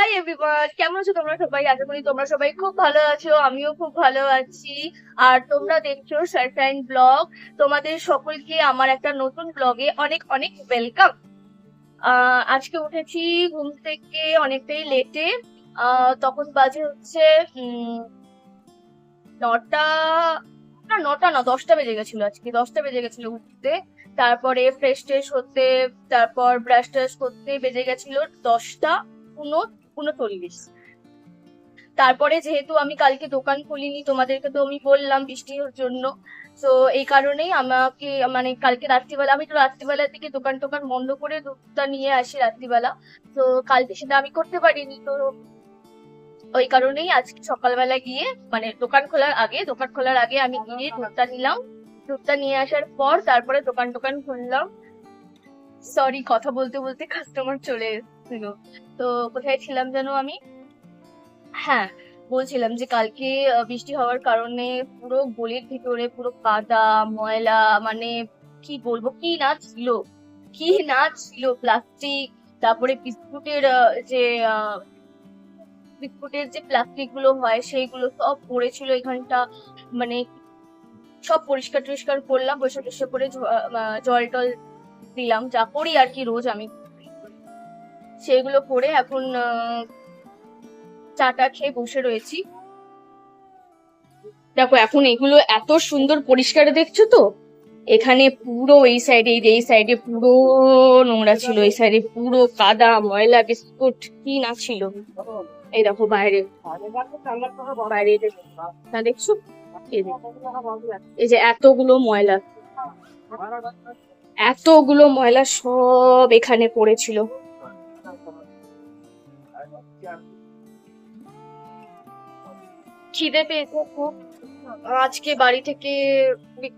Hi everyone, কেমন আছো তোমরা সবাই? আশা করি তোমরা সবাই খুব ভালো আছো, আমিও খুব ভালো আছি। আর তোমরা দেখছো সারটাইন ব্লগ। তোমাদের সকলকে আমার একটা নতুন ব্লগে অনেক অনেক ওয়েলকাম। আজকে উঠেছি ঘুম থেকে অনেকটাই লেটে। তখন বাজে হচ্ছে 9টা, না 9টা না 10টা বেজে গেছিল, আজকে 10টা বেজে গেছিল উঠতে। তারপরে ফ্রেশ ট্রেশ হতে, তারপর ব্রাশ ট্রাশ করতে বেজে গেছিল 10টা 39। তারপরে যেহেতু আমি কালকে দোকান খুলিনি, তোমাদেরকে তো আমি বললাম বৃষ্টির জন্য। তো এই কারণেই আমাকে মানে কালকে রাত্রিবেলা, আমি তো রাত্রিবেলার দিকে দোকান টোকান বন্ধ করে দুধটা নিয়ে আসি রাত্রিবেলা। তো কালকে সেটা আমি করতে পারিনি, তো ওই কারণেই আজকে সকালবেলা গিয়ে মানে দোকান খোলার আগে আমি গিয়ে দুধটা নিলাম। দুধটা নিয়ে আসার পর তারপরে দোকান টোকান খুললাম। সরি, কথা বলতে বলতে কাস্টমার চলে এসেছিল। তো কোথায় ছিলাম যেন আমি? হ্যাঁ, বলছিলাম যে কালকে বৃষ্টি হওয়ার কারণে পুরো গলির ভিতরে পুরো কাদা ময়লা, মানে কি বলবো, কি না ছিল প্লাস্টিক। তারপরে বিস্কুটের যে প্লাস্টিক গুলো হয় সেইগুলো সব পড়েছিল এখানটা। মানে সব পরিষ্কার টরিষ্কার করলাম, বসে বসে করে জল টল দিলাম, যা করি আর কি রোজ আমি। সেগুলো করে এখন চাটা খেয়ে বসে রয়েছি। দেখো এখন এগুলো এত সুন্দর পরিষ্কার দেখছো তো। এখানে পুরো এই সাইডে পুরো নোংরা ছিল, এই সাইডে পুরো কাদা ময়লা বিস্কুট কি না ছিল। এই দেখো বাইরে, বাইরে না দেখছো? এই যে এই যে এতগুলো ময়লা সব এখানে পড়েছিল। খিদে পেয়েছে খুব। আজকে বাড়ি থেকে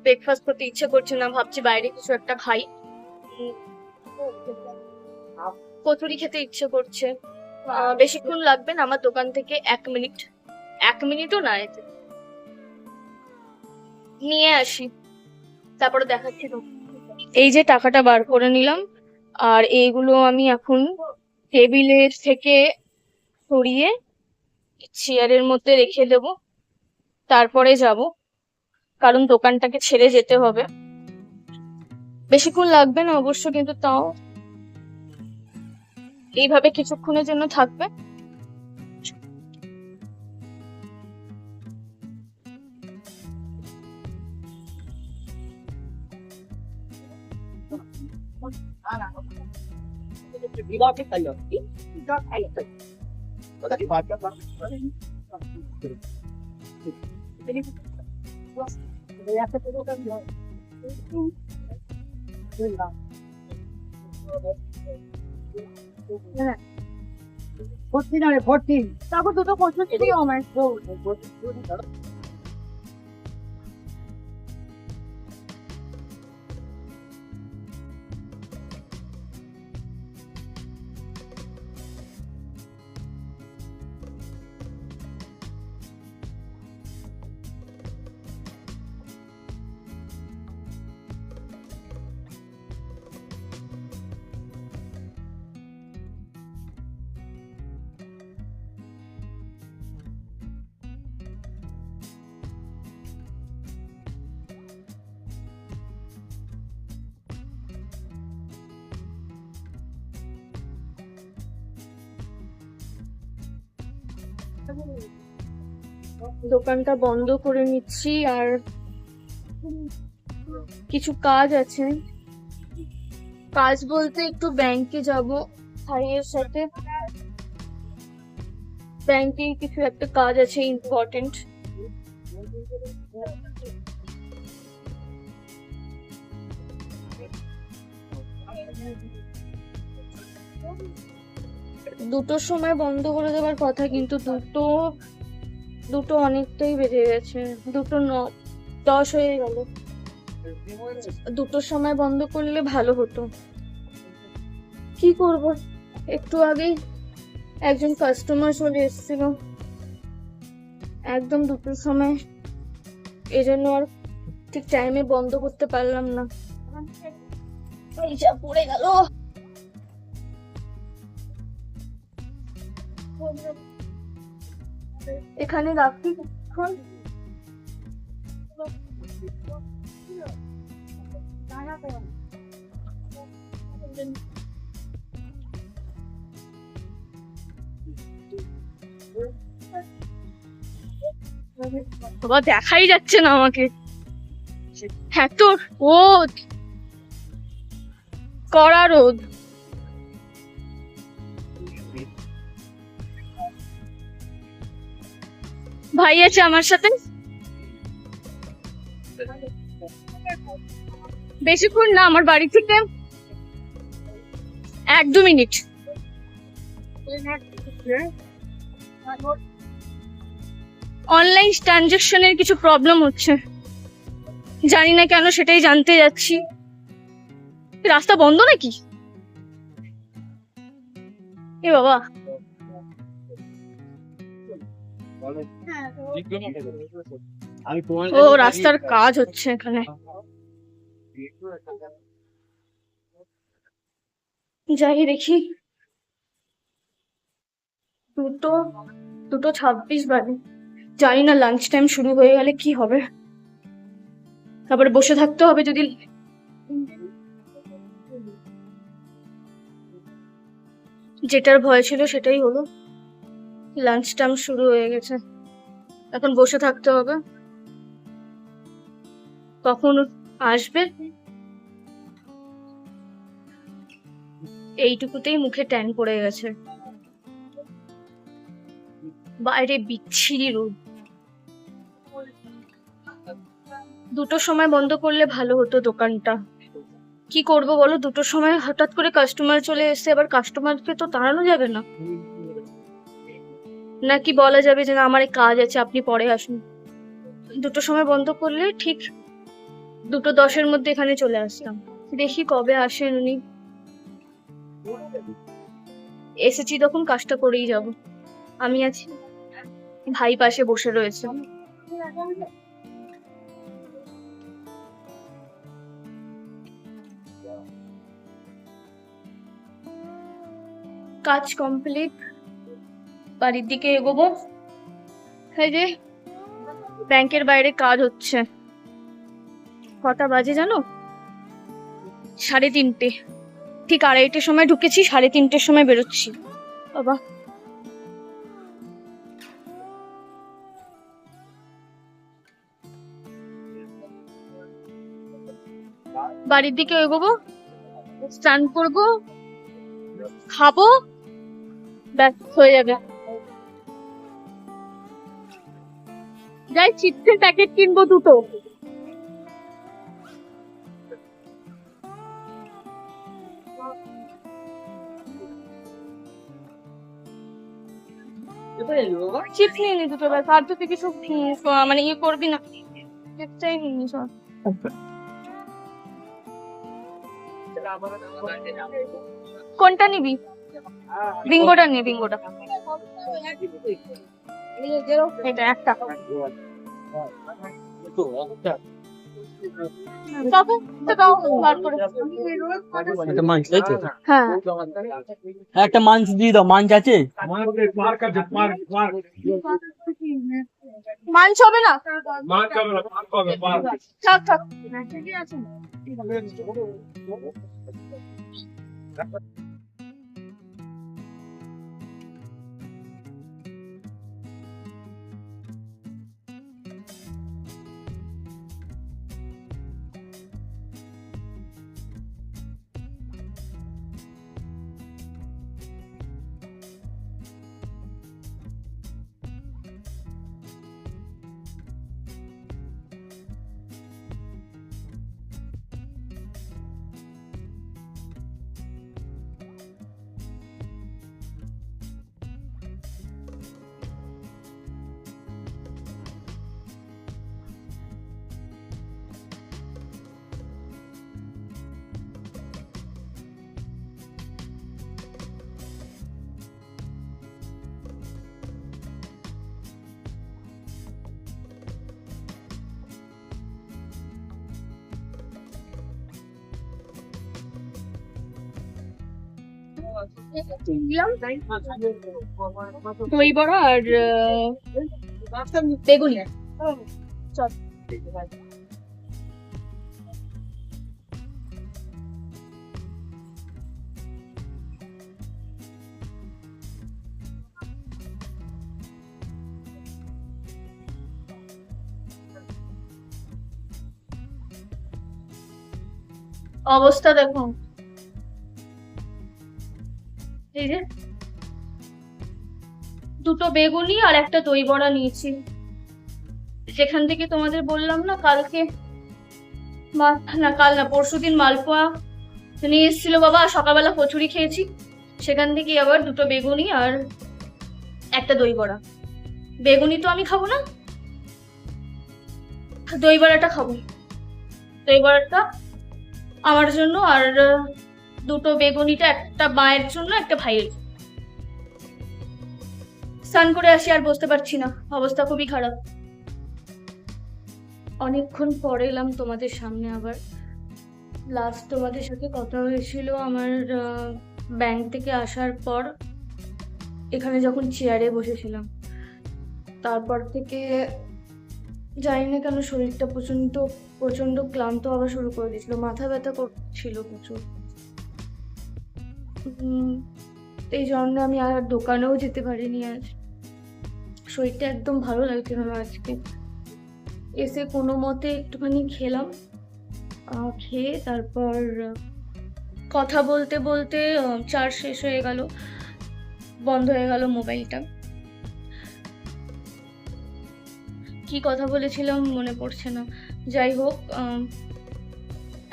ব্রেকফাস্ট করতে ইচ্ছে করছে না, ভাবছি বাইরে কিছু একটা খাই। উম, কচুরি খেতে ইচ্ছে করছে। বেশিক্ষণ লাগবে না, আমার দোকান থেকে 1 মিনিট, 1 মিনিটও না, নিয়ে আসি তারপরে দেখাচ্ছি তো। এই যে টাকাটা বার করে নিলাম, আর এইগুলো আমি এখন টেবিলের থেকে সরিয়ে চেয়ারের মধ্যে রেখে দেবো, তারপরে যাব, কারণ দোকানটাকে ছেড়ে যেতে হবে। বেশিক্ষণ লাগবে না অবশ্য, কিন্তু তাও এইভাবে কিছুক্ষণের জন্য থাকবে। তারপর দুটো কচুরি দিও আমায়। দোকানটা বন্ধ করে নিচ্ছি, আর কিছু কাজ আছে। কাজ বলতে একটু ব্যাংকে যাব ভাইয়ের সাথে। ব্যাংকে কিছু একটা কাজ আছে ইম্পর্টেন্ট। দুটোর সময় বন্ধ করে দেওয়ার কথা, কিন্তু দুটো দুটো অনেকটাই বেজে গেছে। 2:10 হয়ে গেল। দুটোর সময় বন্ধ করলে ভালো হতো। কি করব, একটু আগেই একজন কাস্টমার চলে এসেছিল একদম দুটোর সময়, এজন্য আর ঠিক টাইমে বন্ধ করতে পারলাম না। এই যা পড়ে গেল। এখানে রাখি এখন। বাবা দেখাই যাচ্ছে না আমাকে, এত রোদ, কড়া রোদ। ভাই আছে আমার সাথে, বেশিক্ষণ না, আমার বাড়ি থেকে 1-2 মিনিট। অনলাইন ট্রানজাকশনের কিছু প্রবলেম হচ্ছে, জানি না কেন, সেটাই জানতে যাচ্ছি। রাস্তা বন্ধ নাকি? এ বাবা, ও রাস্তার কাজ হচ্ছে এখানে। যাই দেখি, 2:26 বাজে। জানি না লাঞ্চ টাইম শুরু হয়ে গেলে কি হবে, তারপরে বসে থাকতে হবে। যদি যেটার ভয় ছিল সেটাই হলো, লাঞ্চ টাইম শুরু হয়ে গেছে, এখন বসে থাকতে হবে। কখন আসবে এইটুকুতেই মুখে ট্যান পড়ে গেছে। বাইরে বিচ্ছিরি রোদ। 2টোর সময় বন্ধ করলে ভালো হতো দোকানটা। কি করব বলো, 2টোর সময় হঠাৎ করে কাস্টমার চলে এসে, আবার কাস্টমারকে তো তাড়ানো যাবে না, নাকি বলা যাবে যে না আমার কাজ আছে আপনি পরে আসুন। 2টোর সময় বন্ধ করলে ঠিক 2:10-এর মধ্যে এখানে চলে আসতাম। দেখি কবে আসেন উনি, এসেছি তখন কাজটা করেই যাব। আমি আছি, ভাই পাশে বসে রয়েছে। কাজ কমপ্লিট, বাড়ির দিকে এগোবো। এই যে ব্যাংকের বাইরে কাজ হচ্ছে। কটা বাজে জানো? 3:30। ঠিক 2:30-টের সময় ঢুকেছি, 3:30-টের সময় বেরোচ্ছি। বাবা, বাড়ির দিকে এগোবো, স্নান করবো, খাবো, ব্যাস হয়ে যাবে। যাই চিপসের প্যাকেট কিনবো 2টো। চিপস নিয়ে নি 2টো, ব্যাস। আর তো তুই কিছু মানে ইয়ে করবি না, চিপসটাই নিয়ে নি সব। কোনটা নিবি? বিঙ্গোটা নিয়ে, বিঙ্গোটা। এটা একটা হ্যাঁ, একটা মাছ দিয়ে দাও, মাছ আছে? মাংস হবে না, থাক থাক। দই বড়া আর বেগুনি। চল। অবস্থা দেখো, এই যে দুটো বেগুনি আর একটা দই বড়া নিয়েছি। সেখান থেকে তোমাদের বললাম না কালকে, না কাল না পরশুদিন মালপোয়া নিয়ে এসেছিল বাবা, সকালবেলা কচুরি খেয়েছি। সেখান থেকে আবার দুটো বেগুনি আর একটা দই বড়া। বেগুনি তো আমি খাবো না, দই বড়াটা খাবো। দই বড়াটা আমার জন্য, আর দুটো বেগুনিটা একটা মায়ের জন্য, একটা ভাইয়ের জন্য। স্নান করে আসি, আর বসতে পারছি না, অবস্থা খুবই খারাপ। অনেকক্ষণ পরে এলাম তোমাদের সামনে আবার। লাস্ট তোমাদের সাথে কথা হয়েছিল আমার ব্যাংক থেকে আসার পর, এখানে যখন চেয়ারে বসেছিলাম। তারপর থেকে জানি না কেন শরীরটা প্রচন্ড প্রচন্ড ক্লান্ত হওয়া শুরু করে দিয়েছিল, মাথা ব্যথা করছিল প্রচুর। এই জন্য আমি আর দোকানেও যেতে পারিনি আজ। শরীরটা একদম ভালো লাগছিল না আজকে। এসে কোনো মতে একটুখানি খেলাম, খেয়ে তারপর কথা বলতে বলতে চার্জ শেষ হয়ে গেল, বন্ধ হয়ে গেল মোবাইলটা। কি কথা বলেছিলাম মনে পড়ছে না। যাই হোক,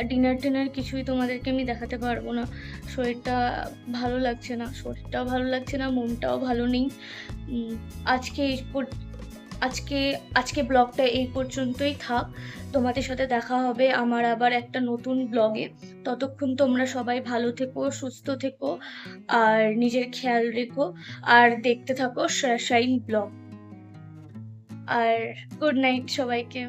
ডিনার টিনার কিছুই তোমাদেরকে আমি দেখাতে পারবো না। শরীরটা ভালো লাগছে না, শরীরটাও ভালো লাগছে না, মনটাও ভালো নেই। আজকে আজকে আজকে ব্লগটা এই পর্যন্তই থাক। তোমাদের সাথে দেখা হবে আমার আবার একটা নতুন ব্লগে। ততক্ষণ তোমরা সবাই ভালো থেকো, সুস্থ থেকো, আর নিজের খেয়াল রেখো, আর দেখতে থাকো শাইন ব্লগ। আর গুড নাইট সবাইকে।